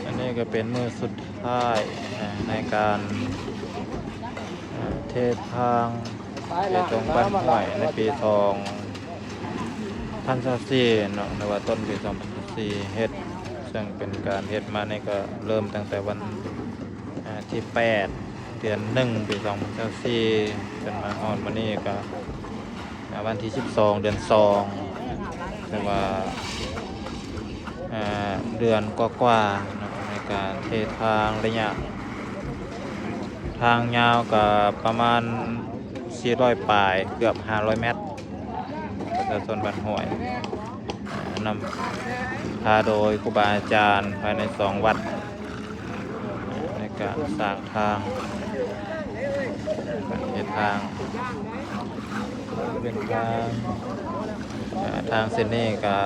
อันนี้ก็เป็นมือสุดท้ายในการเททางตรงบ้านห้วยในปี2024เนาะในว่าต้นปี2024เฮ็ดซึ่งเป็นการเฮ็ดมาในก็เริ่มตั้งแต่วันที่8เดือน1ปี2024จนมาฮอดมื้อนี้ก็วันที่12เดือน2แต่ว่าเดือนกว่าๆในการเททางระยะทางยาวก็ประมาณ400ปลายเกือบ500เมตรประชาชนบ้านห้วยนำพาโดยครูบาอาจารย์ภายใน2วัดในการสร้างทางเททางเป็นทางเส้นนี้ก็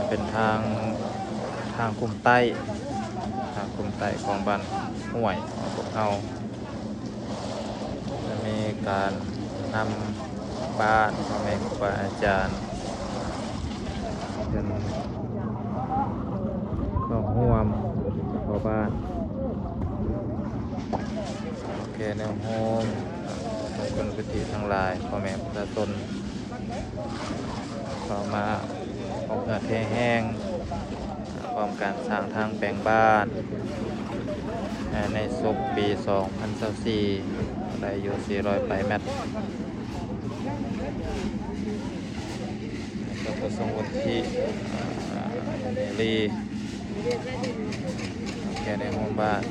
เป็นทางคุมใต้ของบ้านห้วยของพวกเราจะมีการนำบ้านพ่อแม่ครูบาอาจารย์เป็นก็ห่วมขอบ้านโอเคแนวโฮมทุกคนพิธีทั้งหลายพ่อแม่ประชาชนต่อมาของเหือเทแห้งพร้อมการสร้างทางแปลงบ้านในสุกปี2024ได้อยู่400ปลายเมตรก็ประสงค์วันที่รีแค่ในห้องบ้าน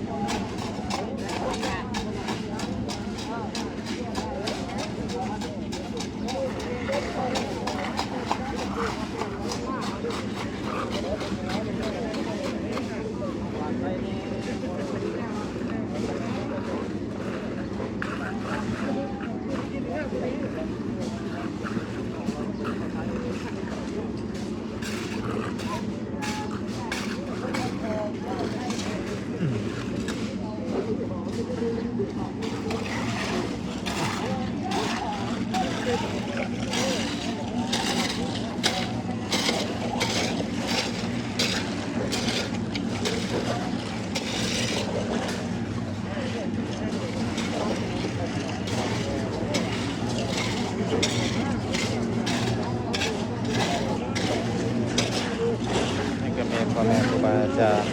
พ่อแม่ครูบาอาจารย์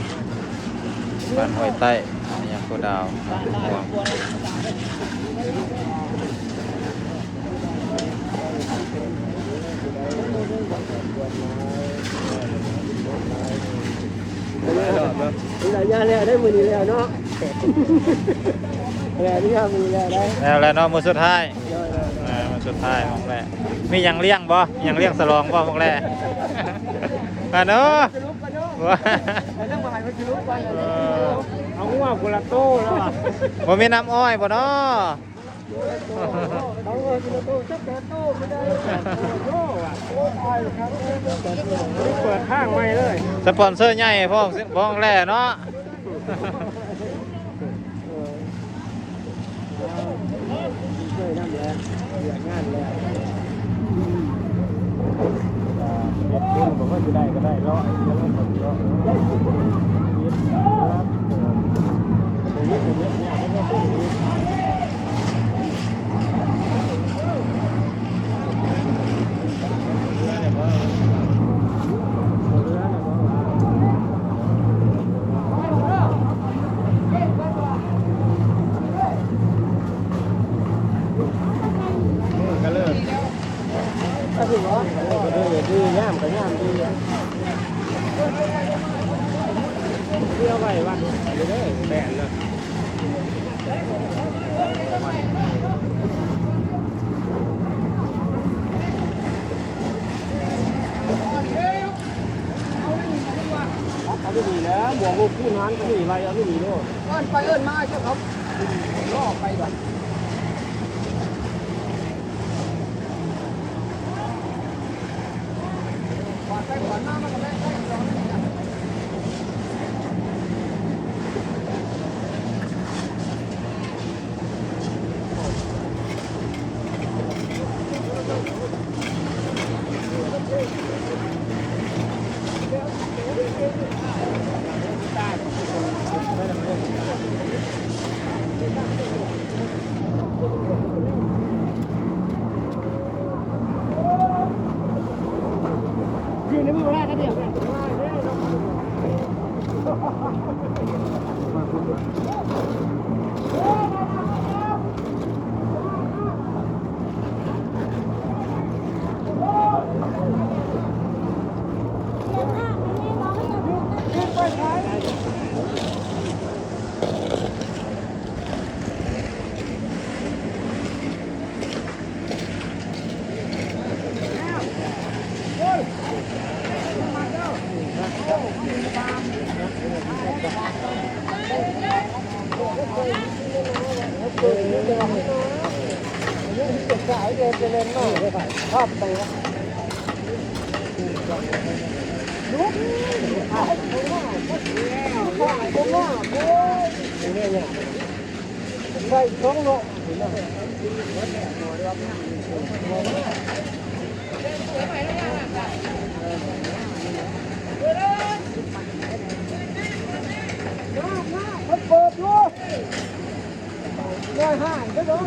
บ้านห้วยใต้อย่าง ถั่วดาวม่วงหลายอย่างแล้วได้มือนี้แล้วเนาะแล้วที่ทำมือแล้วได้ แล้วเนาะมื้อสุดท้ายมื้อสุดท้ายมองแรกมีหยังเลี้ยงบ่หยังเลี้ยงสลองบ่มองแรกมาเนาะว่า ต้องมาให้มันรู้ไปเอาหัวกุละโต้แล้วอ่ะ บ่มีน้ำอ้อยบ่เนาะ เอาหัวกุละโต้จักแกโต้ไม่ได้โต้อ่ะโอ้ตายครับเปิดห้างใหม่เลย สปอนเซอร์ใหญ่พ่อมองแรกเนาะ ช่วยน้ำแดงเดือดงานแล้วเด็กคุณบอกว่าจะได้ก็ได้รอจะรอผลรอยึดครับยึดเนี่ยไม่ต้องพูดยึดก็เลิกก็ถือว่าก็เลยดีย่ามก็ย่ามดีเที่ยวไปวันไปเลยแบนเลยเขาไม่มีแล้วบวกลูกคู่นั้นก็มีอะไรเอาไม่มีโลดไปเอิ้นมาเจ้าเขาล่อไปก่อนอยู่ในมือแรกก็เดี๋ยวสายเดินไปเล่นมากเลยค่ะชอบไปวะลุกข้าวผมว่าโอ้ยเนี่ยใส่ท้องโลมันเปิดลูกง่ายห่างก็เนาะ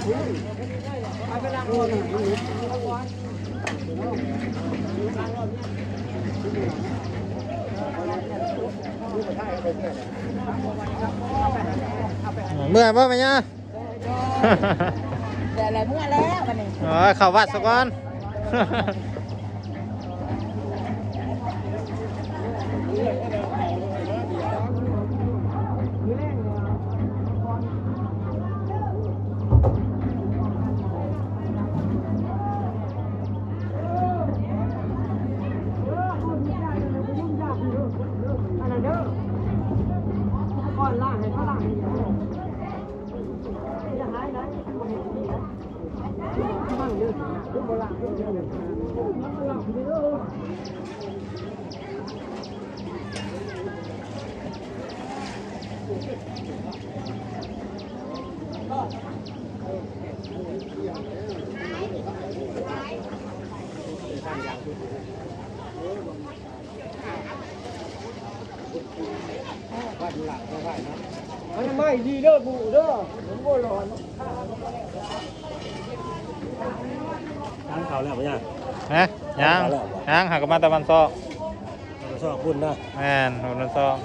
เมื่อยบ่แม่ย่า แต่อะไรเมื่อแล้ววันนี้ อ๋อเข้าวัดซะก่อน ไม่ดีเด้อบูเด้อผมก็ร้อนทางเขาแล้วป่ะเนี่ย ฮะยังยังหากนมาตะวันซอก ชอบคุณนะ แม่นตะวันซอก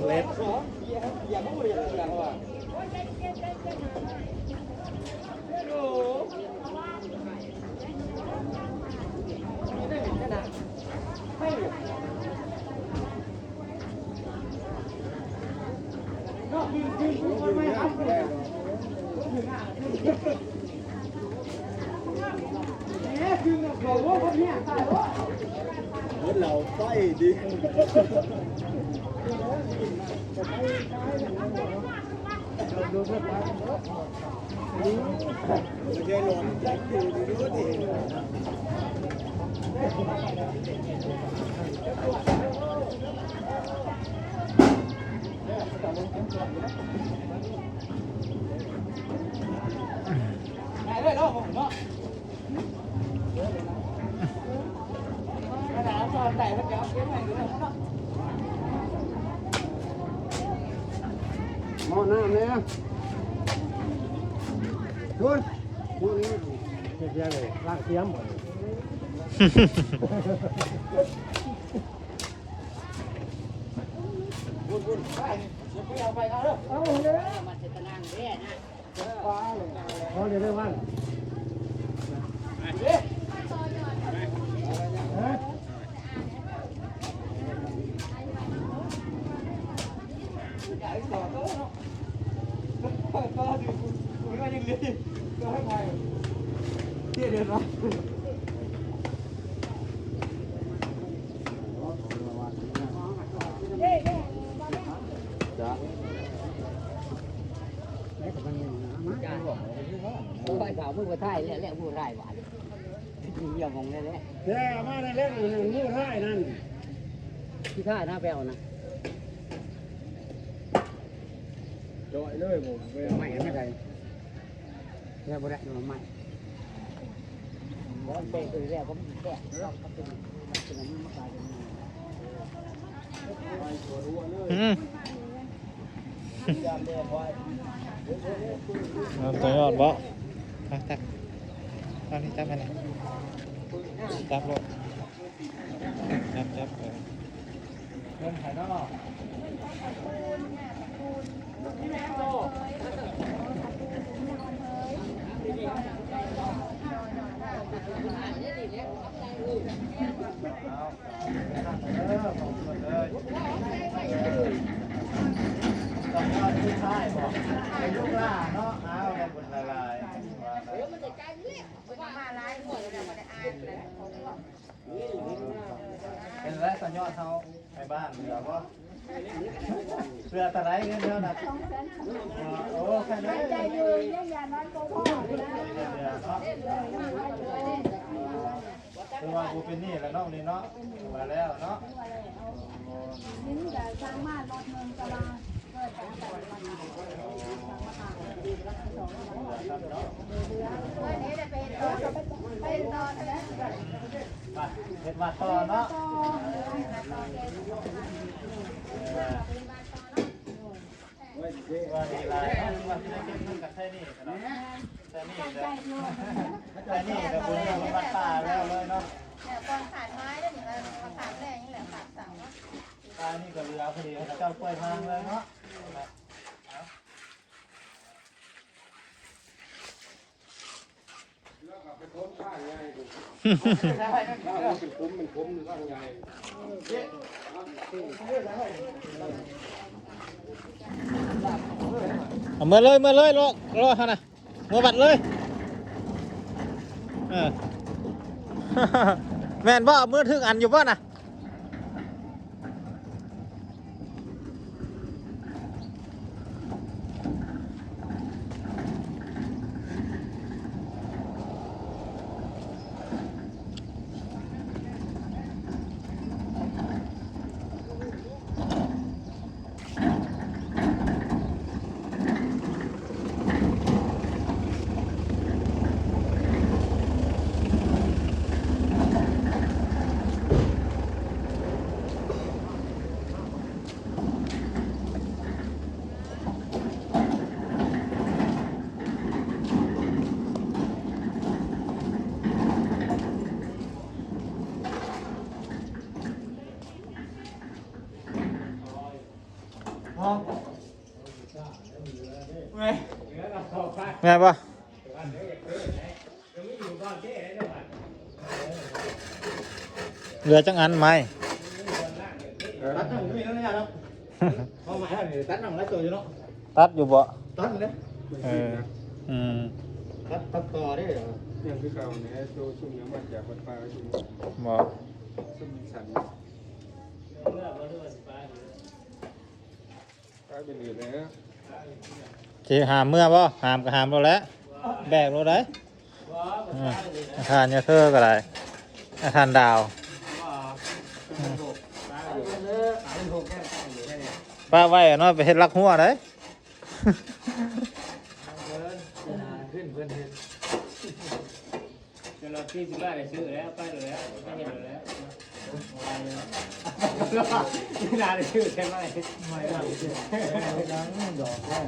เล็บ เราไฟดีดูเพื่อนไม่ใช่ลมใจคือดูดิได้เลยเนาะผมเนาะแต่มันจะเอาเก็บไว้อยู่แล้วเนาะหม้อน้ำเนี่ยคุณพูดนี้เก็บยังเลยล้างเสียมหมดคุณไปเอาไปเอาเลยเอาเลยมันจะนั่งเด้นะเอาเลยเรื่องวันเด้ก็ดูคุณก็ยังเรียนก็ให้ไปเที่ยวเดินนะจ้าไหนกับมันนี่จ้าผู้ชายผู้ไทยแหละผู้ไทยหวานยังงงเลยแหละแย่มาในเล่นผู้ไทยนั่นที่ไทยน่าแปลวนะจอยเลยผมไม่ไม่ได้เนี่ยบ่ได้มันไม่ร้อนเปย์คือแล้วก็ไม่แก่ก็เป็นมันมากายตัวยอดบ่ตักตอนนี้จับมันจับลูกจับเงินถ่ายนอกต้องยอดที่ใช่บอกเป็นลูกหลานเนาะเอาเป็นบุญละลายเป็นไรสัญญาเขาไปบ้านเหลือว่าเพื่อตะไลเงินเท่านั้นโอ้แค่นี้ใจยืนยังยาน้อยโกพ่อคือว่ากูเป็นนี่แล้วเนาะนี่เนาะมาแล้วเนาะนี่แต่สร้างบ้านรถเมืองตลาดเกิดจากการวันนี้วันนี้จะเป็นต่อ เฮ็ดมาต่อเนาะว่าดีหลายว่าสิได้เก็บเงินกับใช้หนี้เนาะใช้หนี้เด้อใช้หนี้แต่บุญของวัดป่าแล้วเลยเนาะ เนี่ยตอนขาดไม้แล้วเนี่ยมาขาดแรงนี่แหละขาดเสา ตานี่ก็เรือพอดีเจ้ากล้วยทางเลยเนาะ ไปโค้งข้างไงดูข้างมันคุ้มข้างไง เอามาเลยรอฮะนะมาบัดเลยแม่นบ่เอามือถึงอันอยู่บ่น่ะแม่ป่ะเหลือจังอันไหม ตัดหนังไม่มีแล้วเนี่ยเนาะพอมาแล้วตัดหนังแล้วตัวอยู่เนาะ ตัดอยู่บ่ ตัดเลย อืม ตัดต่อได้เหรอยังคือเก่าเนี่ยตัวชุ่มยังมาจากวัดป่าชุ่ม บ่ ชุ่มสันกลายเป็นอื่นแล้ว สิหามเมื่อบ่หามก็หามเราแล้วแบกเราได้อาคารเนี่ยเธอก็ได้อาคารดาวป้าไว้อะเนาะไปเฮ็ดลักหัวได้ ขึ้นเพื่อนเห็น เราที่สิบบ้านได้ซื้อแล้วไปแล้วไม่เห็นแล้วไม่นานได้ซื้อใช่ไหมไม่ได้ ดอกแรก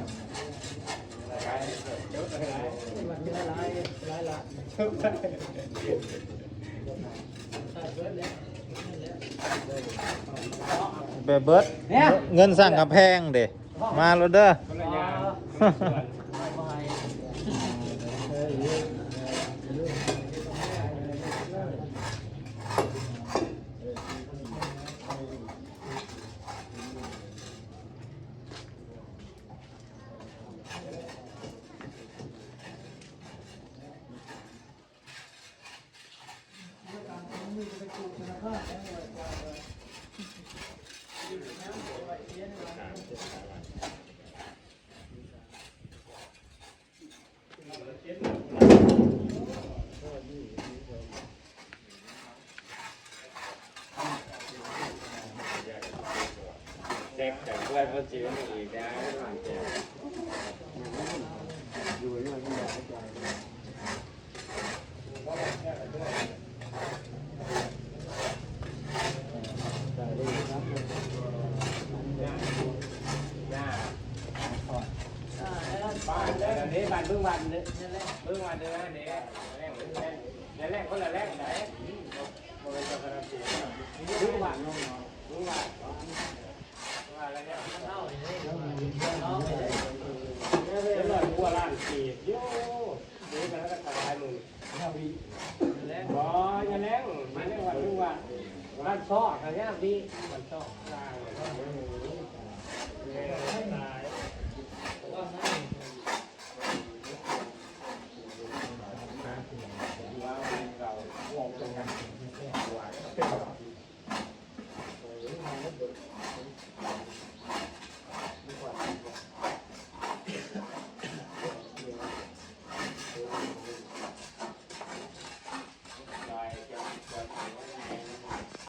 เบิดเงินสั่งกำแพงเด้มาแล้วเด้อ เด็กแต่เพื่อนเขาจีบอีกนะ อยู่นี่มันอยากให้ใจ บ้านเด้อนี้บ้านเพิ่งบ้านเด้อเพิ่งบ้านเด้อเด้อแรกคนละแรกไหนเพิ่งบ้านน้องเพิ่งบ้านอะไรเนี่ยเท่านี้เดี๋ยวหน่อยบัวล้านสี่โย่นี่มันก็ตายมึงบ่อย่าแรงมันเรียกว่าลูกว่าบ้านซ้อกันเนี่ยพี่บ้านซ้อตายตายเราวงตรงกัน